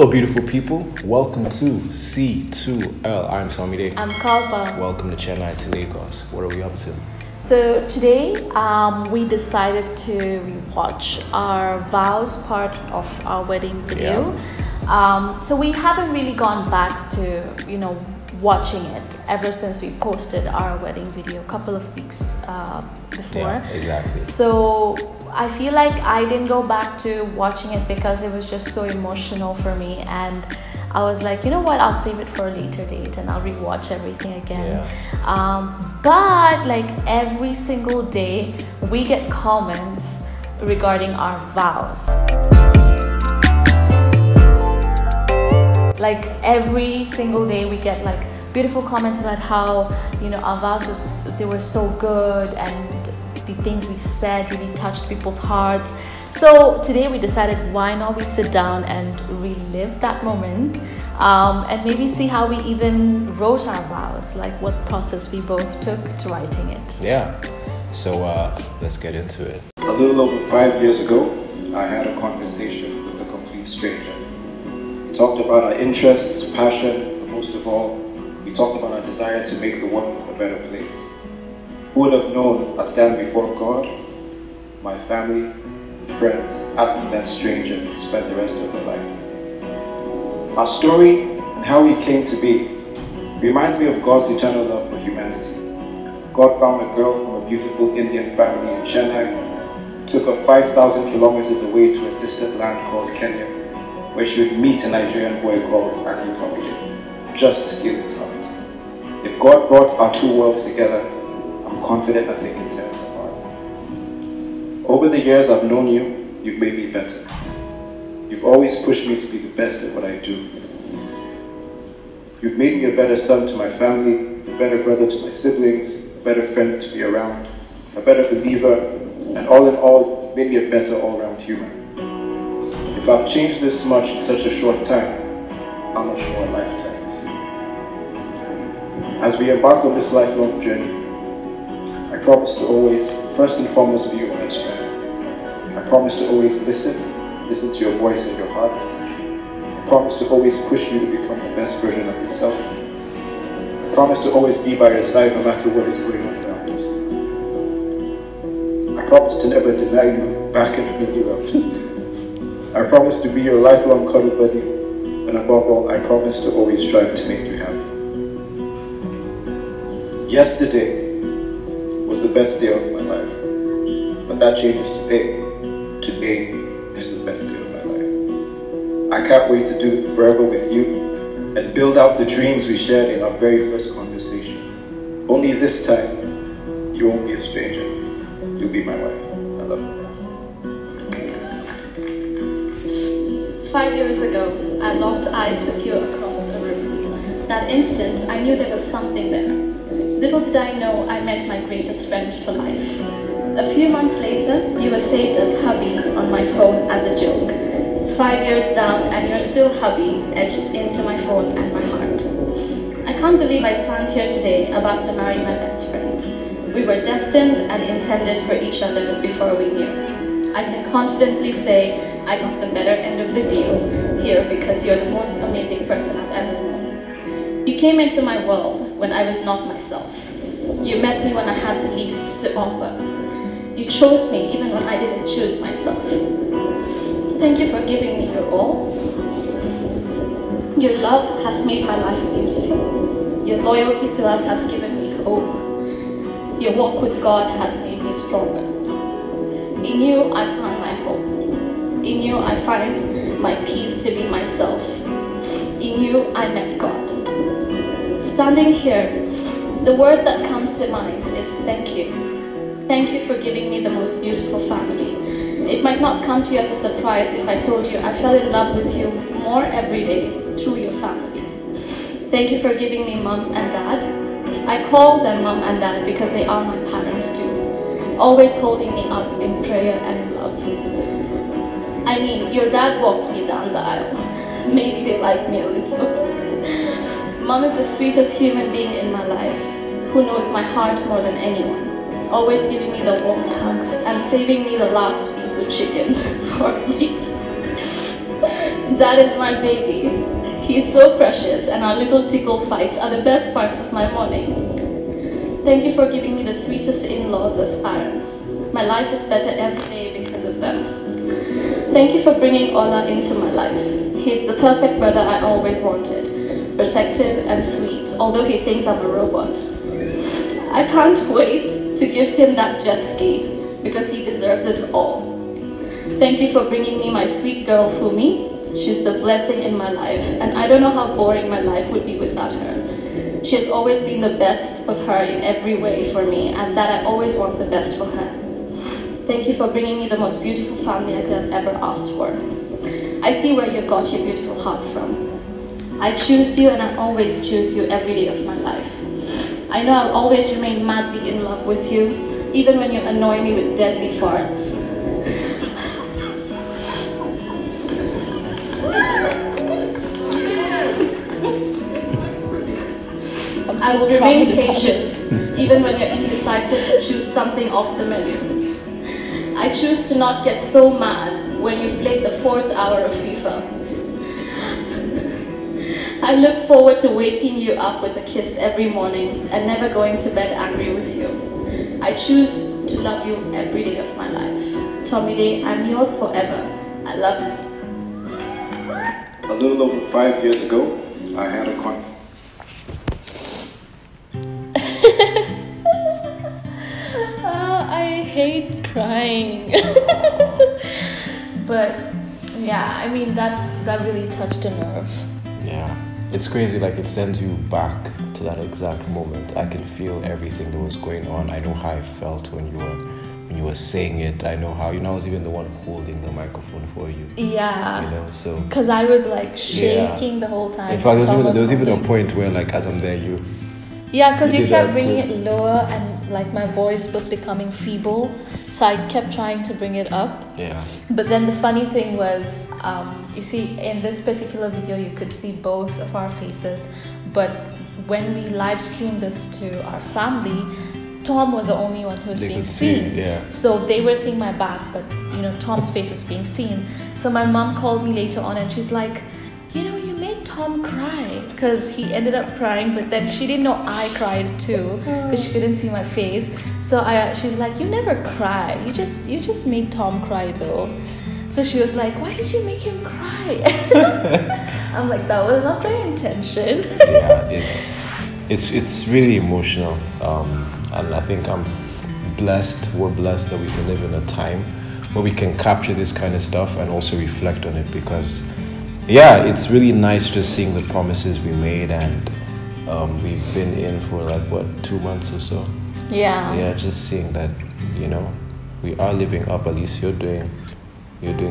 Hello, beautiful people. Welcome to C2L. I'm Samide. I'm Kalpa. Welcome to Chennai to Lagos. What are we up to? So today we decided to rewatch our vows part of our wedding video. So we haven't really gone back to, watching it ever since we posted our wedding video a couple of weeks before. Yeah, exactly. So I feel like I didn't go back to watching it because it was just so emotional for me, and I was like, you know what, I'll save it for a later date and I'll rewatch everything again. But like every single day we get comments regarding our vows. Like every single day we get like beautiful comments about how our vows were so good, and the things we said really touched people's hearts. So today we decided, why not we sit down and relive that moment, and maybe see how we even wrote our vows, like what process we both took to writing it. Yeah. So let's get into it. A little over 5 years ago, I had a conversation with a complete stranger. We talked about our interests, passion, but most of all, we talked about our desire to make the world a better place. Who would have known I'd stand before God, my family, and friends, asking that stranger to spend the rest of their life? Our story and how we came to be reminds me of God's eternal love for humanity. God found a girl from a beautiful Indian family in Chennai, took her 5,000 kilometers away to a distant land called Kenya, where she would meet a Nigerian boy called Aki, just to steal his heart. If God brought our two worlds together, I'm confident nothing can tear us apart. Over the years I've known you, you've made me better. You've always pushed me to be the best at what I do. You've made me a better son to my family, a better brother to my siblings, a better friend to be around, a better believer, and all in all, you've made me a better all-round human. If I've changed this much in such a short time, how much more lifetimes? As we embark on this lifelong journey, I promise to always, first and foremost, be your best friend. I promise to always listen to your voice and your heart. I promise to always push you to become the best version of yourself. I promise to always be by your side no matter what is going on around us. I promise to never deny you back and fill you up. I promise to be your lifelong cuddle buddy, and above all, I promise to always strive to make you happy. Yesterday was the best day of my life, but that changes today. Today is the best day of my life. I can't wait to do it forever with you and build out the dreams we shared in our very first conversation. Only this time, you won't be a stranger. You'll be my wife. I love you. 5 years ago, I locked eyes with you across the room. That instant, I knew there was something there. Little did I know I met my greatest friend for life. A few months later, you were saved as hubby on my phone as a joke. 5 years down, and you're still hubby etched into my phone and my heart. I can't believe I stand here today about to marry my best friend. We were destined and intended for each other before we knew. I can confidently say I got the better end of the deal here because you're the most amazing person I've ever known. You came into my world when I was not myself. You met me when I had the least to offer. You chose me even when I didn't choose myself. Thank you for giving me your all. Your love has made my life beautiful. Your loyalty to us has given me hope. Your walk with God has made me stronger. In you I found my hope. In you I find my peace to be myself. In you I met God. Standing here, the word that comes to mind is thank you. Thank you for giving me the most beautiful family. It might not come to you as a surprise if I told you I fell in love with you more every day through your family. Thank you for giving me mom and dad. I call them mom and dad because they are my parents too, always holding me up in prayer and in love. I mean, your dad walked me down the aisle. Maybe they like me a little. Mom is the sweetest human being in my life, who knows my heart more than anyone, always giving me the warm hugs and saving me the last piece of chicken for me. Dad is my baby. He's so precious, and our little tickle fights are the best parts of my morning. Thank you for giving me the sweetest in-laws as parents. My life is better every day because of them. Thank you for bringing Ola into my life. He's the perfect brother I always wanted, protective and sweet, although he thinks I'm a robot. I can't wait to gift him that jet ski because he deserves it all. Thank you for bringing me my sweet girl Fumi. She's the blessing in my life, and I don't know how boring my life would be without her. She has always been the best of her in every way for me, and that I always want the best for her. Thank you for bringing me the most beautiful family I could have ever asked for. I see where you got your beautiful heart from. I choose you, and I always choose you every day of my life. I know I'll always remain madly in love with you, even when you annoy me with deadly farts. I will remain patient, even when you're indecisive to choose something off the menu. I choose to not get so mad when you've played the 4th hour of FIFA. I look forward to waking you up with a kiss every morning and never going to bed angry with you. I choose to love you every day of my life. Tomide, I'm yours forever. I love you. A little over 5 years ago, I had a conversation. I hate crying. But yeah, I mean that really touched a nerve. Yeah, it's crazy. Like, it sends you back to that exact moment. I can feel everything that was going on. I know how I felt when you were saying it. I know how, I was even the one holding the microphone for you. Yeah. So because I was like shaking the whole time. In fact, there was even a point where, like, as I'm there, because you kept bringing it lower, and like my voice was becoming feeble, so I kept trying to bring it up. Yeah. But then the funny thing was, you see, in this particular video, you could see both of our faces, but when we live streamed this to our family, Tom was the only one who was being seen. So they were seeing my back, but Tom's face was being seen. So my mom called me later on, and she's like, you made Tom cry, because he ended up crying, but then she didn't know I cried too, because she couldn't see my face. So she's like, you never cry, you just made Tom cry though. So she was like, why did you make him cry? I'm like, that was not the intention. Yeah, it's really emotional, and I think we're blessed that we can live in a time where we can capture this kind of stuff and also reflect on it, because it's really nice just seeing the promises we made, and we've been in for 2 months or so. Just seeing that we are living up. At least you're doing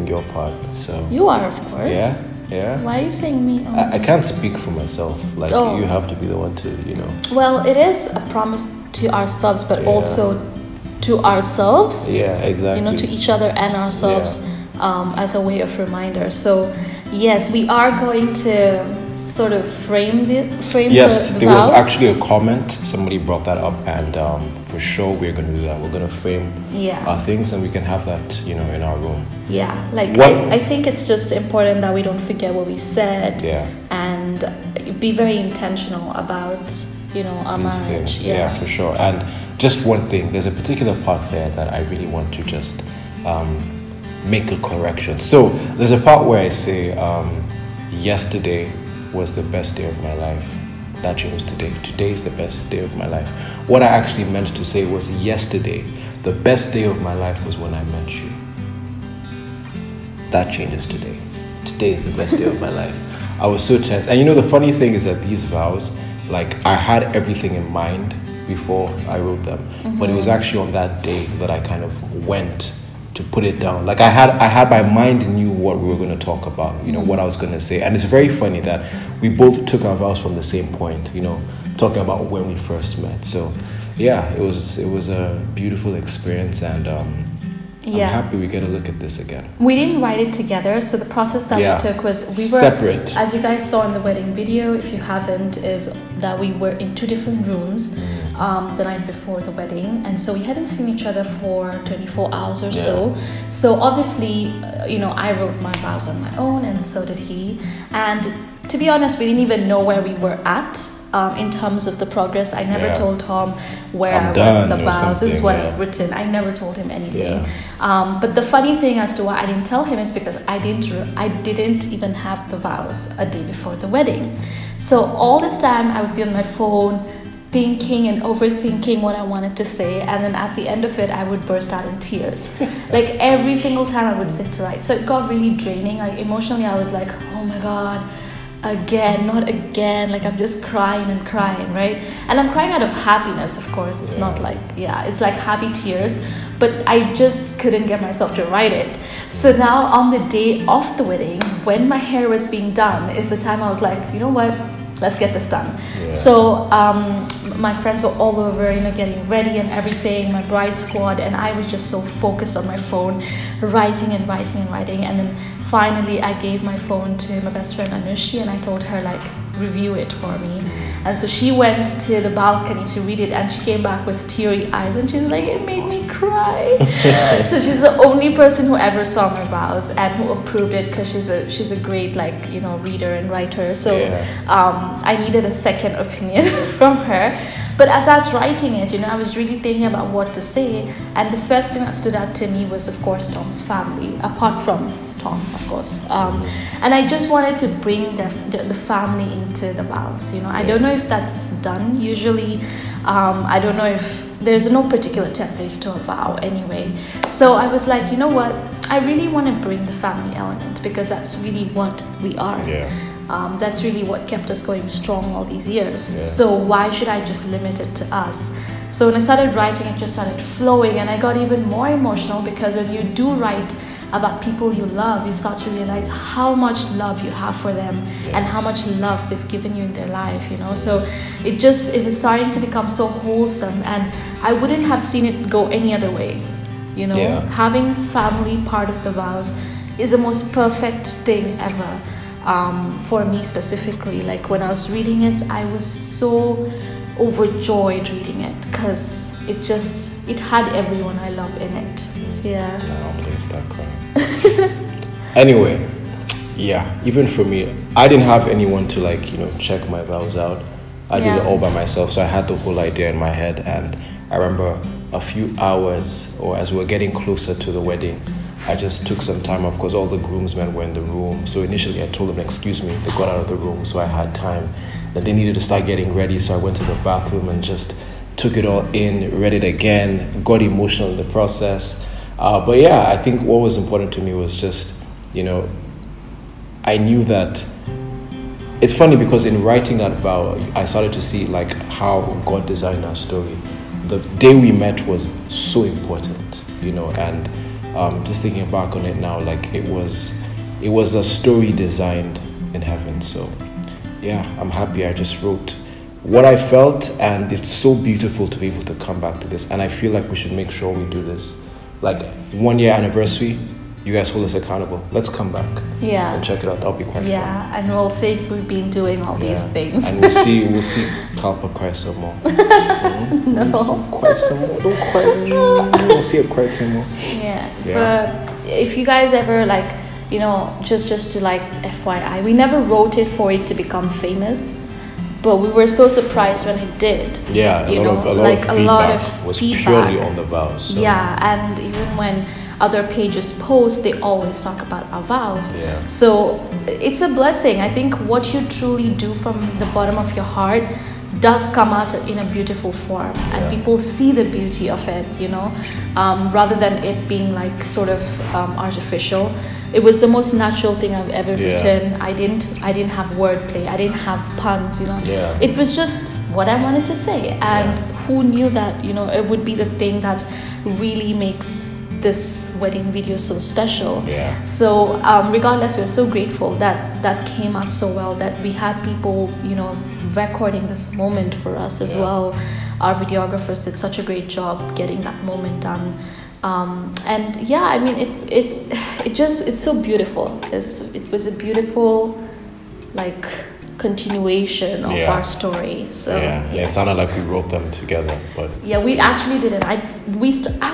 your part. So you are, of course. Why are you saying me? I can't speak for myself. You have to be the one to Well, it is a promise to ourselves, but also to ourselves. Exactly. To each other and ourselves, as a way of reminder. So yes, we are going to sort of frame the there vows. was actually a comment, somebody brought that up, and for sure we're going to do that. We're going to frame our things, and we can have that in our room. I think it's just important that we don't forget what we said, and be very intentional about our these marriage. Things. For sure. And just one thing, there's a particular part there that I really want to just make a correction. So there's a part where I say yesterday was the best day of my life. That changes today. Today is the best day of my life. What I actually meant to say was yesterday, the best day of my life was when I met you. That changes today. Today is the best day of my life. I was so tense. And the funny thing is that these vows, I had everything in mind before I wrote them. But it was actually on that day that I kind of went to put it down. I had my mind knew what we were going to talk about, what I was going to say. And it's very funny that we both took our vows from the same point, talking about when we first met. So it was a beautiful experience, and Yeah. I'm happy we get a look at this again. We didn't write it together, so the process that we took was we were separate. As you guys saw in the wedding video, if you haven't, is that we were in 2 different rooms the night before the wedding, and so we hadn't seen each other for 24 hours or so. So obviously, I wrote my vows on my own, and so did he. And to be honest, we didn't even know where we were at. In terms of the progress, I never told Tom where I was with the vows. This is what I've written. I never told him anything. But the funny thing as to why I didn't tell him is because I didn't even have the vows a day before the wedding. So all this time I would be on my phone thinking and overthinking what I wanted to say, and then at the end of it I would burst out in tears. Like every single time I would sit to write. So it got really draining. Like emotionally I was like, oh my god, again, not again. Like I'm just crying and crying, right? And I'm crying out of happiness, of course. It's not like, it's like happy tears, but I just couldn't get myself to write it. So now on the day of the wedding, when my hair was being done, is the time I was like, you know what, let's get this done. So my friends were all over, getting ready and everything, my bride squad, and I was just so focused on my phone, writing and writing and writing. And then finally I gave my phone to my best friend Anushi, and I told her, like, review it for me. And so she went to the balcony to read it, and she came back with teary eyes, and she was like, it made me cry. So she's the only person who ever saw my vows and who approved it, because she's a great reader and writer. So I needed a second opinion from her. But as I was writing it, I was really thinking about what to say, and the first thing that stood out to me was, of course, Tom's family, apart from Tom, of course. And I just wanted to bring the family into the vows. I don't know if that's done usually. I don't know if there's no particular template to a vow anyway. So I was like, you know what? I really want to bring the family element, because that's really what we are. That's really what kept us going strong all these years. So why should I just limit it to us? So when I started writing, it just started flowing, and I got even more emotional, because when you do write about people you love, you start to realize how much love you have for them and how much love they've given you in their life, So it was starting to become so wholesome, and I wouldn't have seen it go any other way. Having family part of the vows is the most perfect thing ever. For me specifically, like when I was reading it, I was so overjoyed reading it, because it had everyone I love in it. Now I'm gonna start crying. Anyway, even for me, I didn't have anyone to check my vows out. I did it all by myself, so I had the whole idea in my head. And I remember a few hours, or as we were getting closer to the wedding, I just took some time off, because all the groomsmen were in the room. So initially I told them, excuse me, they got out of the room, so I had time. Then they needed to start getting ready, so I went to the bathroom and just took it all in, read it again, got emotional in the process. But I think what was important to me was just, I knew that it's funny, because in writing that vow, I started to see how God designed our story. The day we met was so important, and just thinking back on it now, it was a story designed in heaven. So I'm happy I just wrote what I felt, and it's so beautiful to be able to come back to this. And I feel like we should make sure we do this. 1 year anniversary, you guys hold us accountable. Let's come back and check it out. That'll be quite fun. And we'll see if we've been doing all these things. And we'll see Kalpa cry some more. No. Don't cry some more. Don't cry. We'll see her cry some more. But if you guys ever just to FYI, we never wrote it for it to become famous. But we were so surprised when it did. A lot of feedback was purely on the vows. So. And even when other pages post, they always talk about our vows. So it's a blessing. I think what you truly do from the bottom of your heart does come out in a beautiful form, and people see the beauty of it, rather than it being sort of artificial. It was the most natural thing I've ever written. I didn't have wordplay. I didn't have puns. It was just what I wanted to say, and who knew that it would be the thing that really makes this wedding video so special. So regardless, we're so grateful that came out so well, that we had people recording this moment for us as well. Our videographers did such a great job getting that moment done. And yeah, I mean, it's so beautiful. It was a beautiful, like, continuation of our story. So it sounded like we wrote them together, but yeah, we actually didn't. I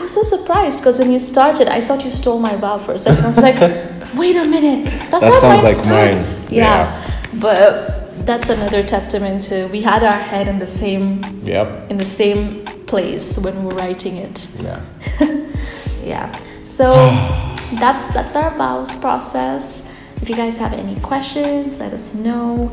was so surprised because when you started, I thought you stole my vow for a second. I was like, wait a minute, that sounds mine like starts. mine. Yeah, but that's another testament to we had our head in the same place when we were writing it. Yeah. Yeah. So that's our vows process. If you guys have any questions, let us know.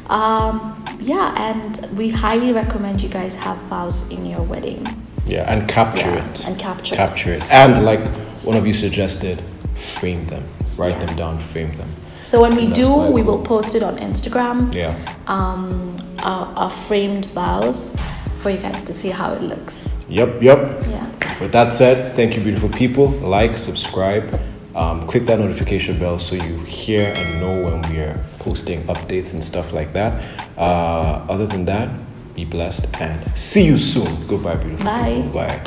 And we highly recommend you guys have vows in your wedding. Yeah, and capture it. And capture it. And like one of you suggested, frame them. Write them down, frame them. So when we will post it on Instagram. Yeah. Our framed vows for you guys to see how it looks. Yep. Yeah. With that said, thank you, beautiful people. Like, subscribe, click that notification bell so you hear and know when we are posting updates and stuff like that. Other than that, be blessed and see you soon. Goodbye, beautiful people. Bye.